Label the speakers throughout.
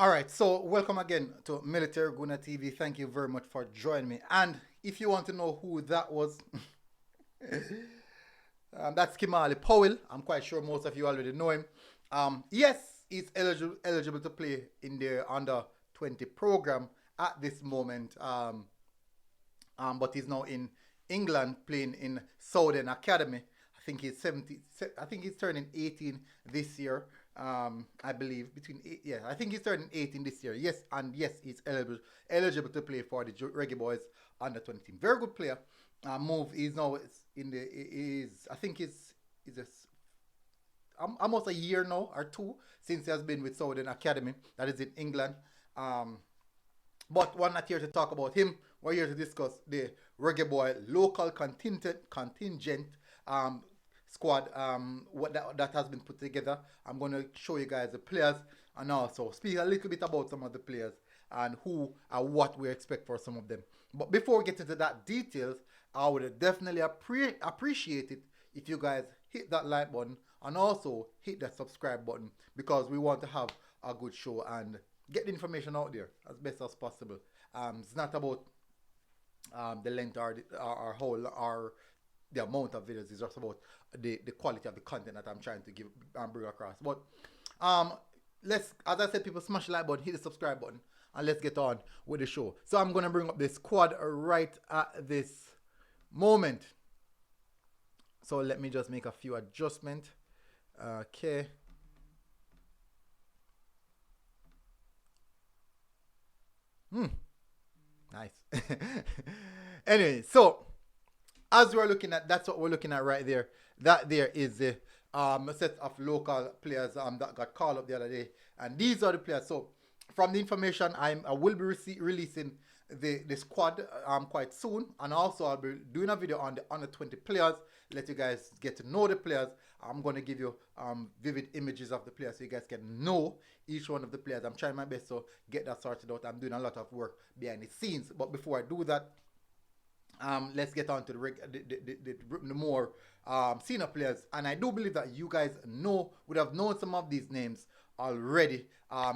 Speaker 1: All right, so welcome again to Military Guna TV. Thank you very much for joining me. And if you want to know who that was, that's Kimali Powell. I'm quite sure most of you already know him. Yes, he's eligible to play in the under 20 program at this moment. But he's now in England playing in Southern Academy. I think he's 70. I think he's turning 18 this year. I believe yeah, I think he's turning 18 this year. Yes, and yes, he's eligible to play for the Reggae Boyz under 20 team. Very good player. Move. He's now in the. Is I think he's almost a year now or two since he has been with Southern Academy. That is in England. Um, but we're not here to talk about him. We're here to discuss the Reggae Boy local contingent squad what that has been put together. I'm going to show you guys the players and also speak a little bit about some of the players and who and what we expect for some of them. But before we get into that details, I would definitely appreciate it if you guys hit that like button and also hit that subscribe button because we want to have a good show and get the information out there as best as possible. It's not about the length or whole or the amount of videos. It's just about the quality of the content that I'm trying to give and bring across. But let's, as I said, people smash the like button, hit the subscribe button, and let's get on with the show. So I'm gonna bring up the squad right at this moment. So let me just make a few adjustments. Okay. Nice. Anyway, so as we're looking at, that's what we're looking at right there. That there is the set of local players that got called up the other day, and these are the players. So from the information, I will be releasing the squad quite soon, and also I'll be doing a video on the under 20 players. Let you guys get to know the players. I'm going to give you vivid images of the players so you guys can know each one of the players. I'm trying my best to get that sorted out. I'm doing a lot of work behind the scenes. But before I do that, let's get on to the more senior players. And I do believe that you guys would have known some of these names already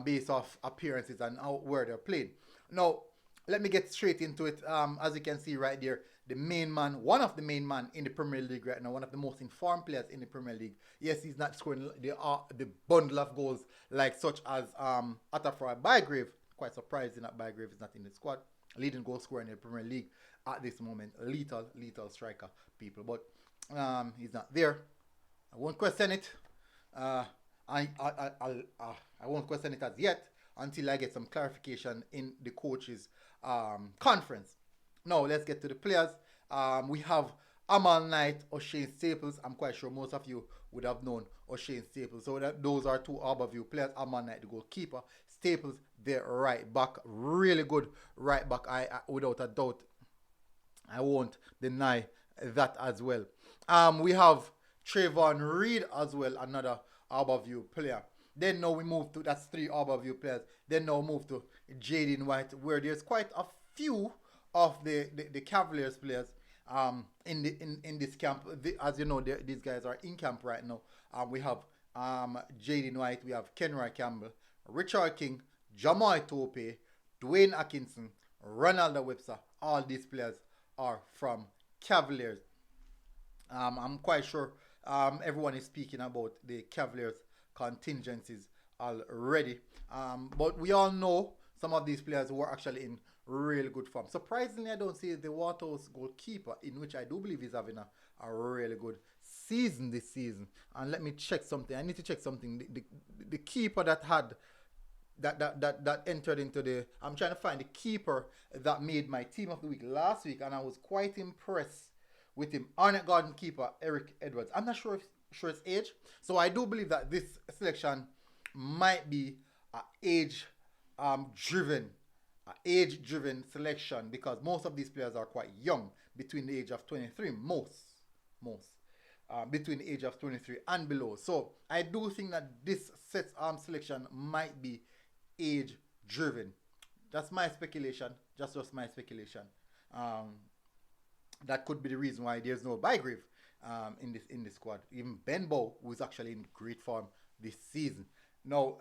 Speaker 1: based off appearances and where they're playing. Now, let me get straight into it. As you can see right there, the main man, one of the main man in the Premier League right now, one of the most informed players in the Premier League. Yes, he's not scoring the bundle of goals like such as Atafra Bygrave. Quite surprising that Bygrave is not in the squad. Leading goal scorer in the Premier League at this moment. Lethal striker, people. But he's not there. I won't question it. I won't question it as yet until I get some clarification in the coaches conference. Now let's get to the players. We have Amal Knight, O'Shane Staples. I'm quite sure most of you would have known O'Shane Staples. So those are two Harbourview players. Amal Knight, the goalkeeper. Staples, the right back. Really good right back. I without a doubt, I won't deny that as well. We have Trayvon Reed as well, another Harbourview player. Then now we move to, that's three Harbourview players. Then now move to Jaden White, where there's quite a few of the Cavaliers players in this camp. As you know, these guys are in camp right now. We have Jaden White, we have Kenroy Campbell, Richard King, Jamal Tope, Dwayne Atkinson, Ronaldo Webster. All these players are from Cavaliers. I'm quite sure everyone is speaking about the Cavaliers contingencies already. But we all know some of these players who are actually in really good form. Surprisingly, I don't see the Waterhouse goalkeeper, in which I do believe he's having a really good season this season. And let me check something. I need to check something. The keeper that had that entered into the, I'm trying to find the keeper that made my team of the week last week, and I was quite impressed with him. Arnett Garden keeper Eric Edwards. I'm not sure his age, so I do believe that this selection might be age driven selection, because most of these players are quite young, between the age of 23, most between the age of 23 and below. So I do think that this set selection might be age driven. That's my speculation, just my speculation. That could be the reason why there's no Bygrave in this squad. Even Ben Bow, who is actually in great form this season. No,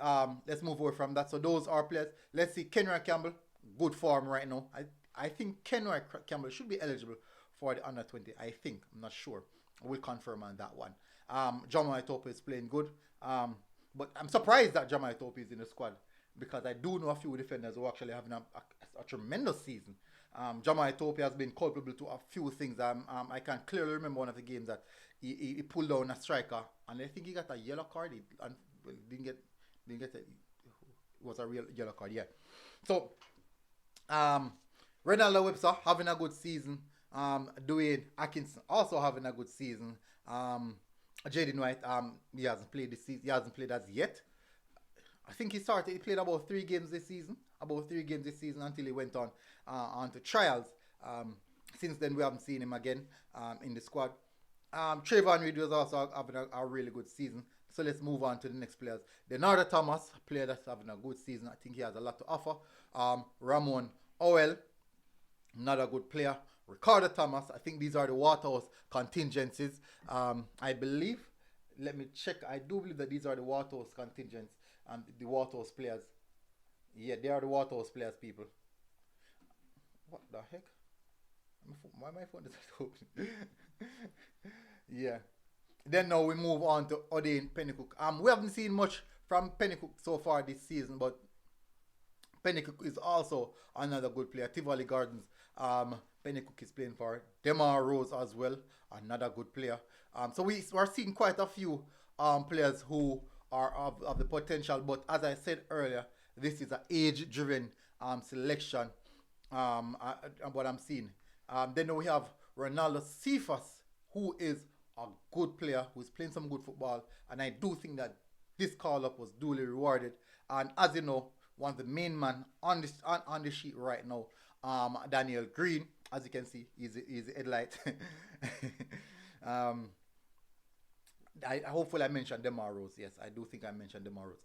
Speaker 1: let's move away from that. So those are players. Let's see, Kenroy Campbell, good form right now. I think Kenroy Campbell should be eligible for the under 20. I think, I'm not sure. We'll confirm on that one. Jamaica Tope is playing good. But I'm surprised that Jamaica Tope is in the squad because I do know a few defenders who are actually having a tremendous season. Jamaica Tope has been culpable to a few things. I can clearly remember one of the games that he pulled down a striker and I think he got a yellow card. Didn't get it. It was a real yellow card, yeah. So, Ronaldo Webster having a good season. Dwayne Atkinson also having a good season. Jaden White, he hasn't played this season. He hasn't played as yet. I think he played about 3 games this season. Until he went on to trials. Since then, we haven't seen him again in the squad. Trayvon Reed was also having a really good season. So let's move on to the next players. Leonardo Thomas, a player that's having a good season. I think he has a lot to offer. Ramon Owell, another good player. Ricardo Thomas, I think these are the Waterhouse contingencies. I believe, let me check. I do believe that these are the Waterhouse contingents and the Waterhouse players. Yeah, they are the Waterhouse players, people. What the heck? Why my phone is open? Yeah. Then now we move on to Odean Pennycook. We haven't seen much from Pennycook so far this season, but Pennycook is also another good player. Tivoli Gardens, Pennycook is playing for Demar Rose as well, another good player. So we are seeing quite a few players who are of the potential, but as I said earlier, this is an age-driven selection. What I'm seeing. Then we have Ronaldo Cephas, who is a good player, who's playing some good football, and I do think that this call-up was duly rewarded. And as you know, one of the main man on the sheet right now, Daniel Green, as you can see, he's the headlight. Hopefully I mentioned Demar Rose. Yes, I do think I mentioned Demar Rose.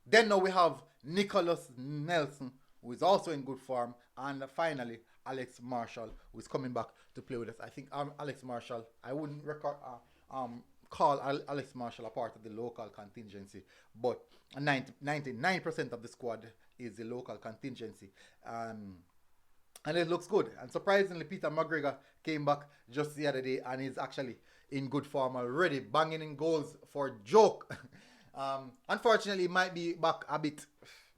Speaker 1: Then now we have Nicholas Nelson, who is also in good form, and finally Alex Marshall, who is coming back to play with us. I think Alex Marshall, I wouldn't call Alex Marshall a part of the local contingency, but 99% of the squad is the local contingency. And it looks good. And surprisingly, Peter McGregor came back just the other day and is actually in good form already, banging in goals for joke. Unfortunately, he might be back a bit,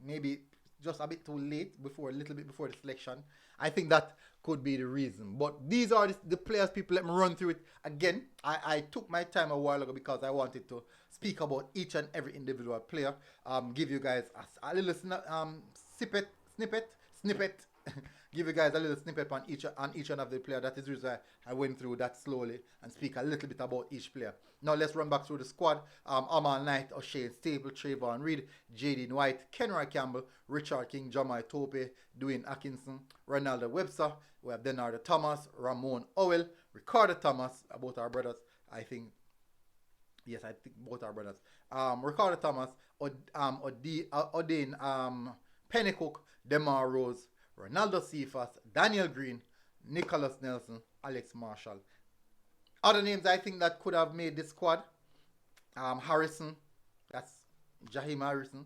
Speaker 1: maybe just a bit too late, a little bit before the selection. I think that could be the reason. But these are the players, people. Let me run through it again. I took my time a while ago because I wanted to speak about each and every individual player. Give you guys a little snippet. Give you guys a little snippet on each and every player. That is the reason I went through that slowly and speak a little bit about each player. Now let's run back through the squad. Amal Knight, O'Shea Stable, Trayvon Reed, Jaden White, Kenroy Campbell, Richard King, Jamaica Tope, Dwayne Atkinson, Ronaldo Webster. We have Leonardo Thomas, Ramon Owell, Ricardo Thomas, both our brothers, I think. Yes, I think both our brothers. Ricardo Thomas, Odean Pennycook, Demar Rose, Ronaldo Cephas, Daniel Green, Nicholas Nelson, Alex Marshall. Other names I think that could have made this squad. Harrison, that's Jaheim Harrison.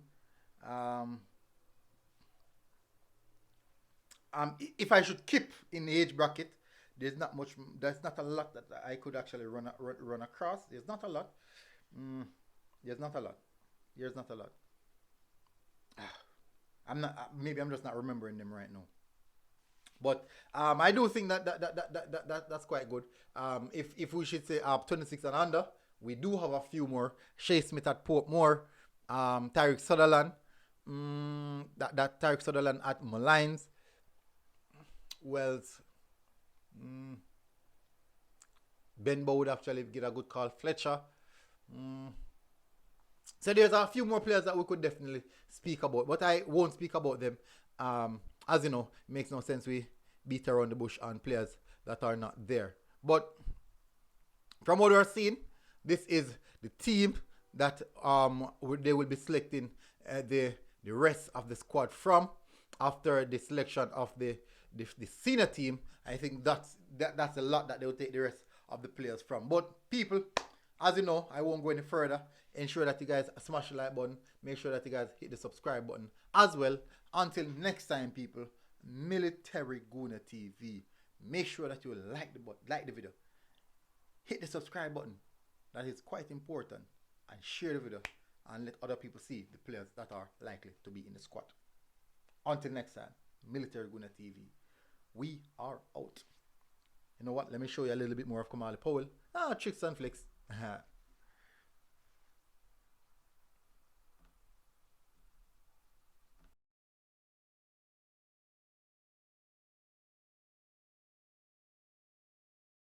Speaker 1: If I should keep in the age bracket, there's not a lot that I could actually run across. There's not a lot. There's not a lot. Maybe I'm just not remembering them right now. But I do think that's quite good. If we should say 26 and under, we do have a few more. Shea Smith at Portmore, Tariq Sutherland, that Tariq Sutherland at Malines, Wells, Ben Bow would actually get a good call. Fletcher. So there's a few more players that we could definitely speak about, but I won't speak about them. As you know, it makes no sense we beat around the bush on players that are not there. But from what we're seeing, this is the team that they will be selecting the rest of the squad from after the selection of the senior team. I think that's a lot that they will take the rest of the players from. But people, as you know, I won't go any further. ensure that you guys smash the like button. Make sure that you guys hit the subscribe button as well. Until next time, people, Military Guna TV. Make sure that you like the video. Hit the subscribe button. That is quite important. And share the video and let other people see the players that are likely to be in the squad. Until next time, Military Guna TV. We are out. You know what? Let me show you a little bit more of Kamali Powell. Tricks and flicks.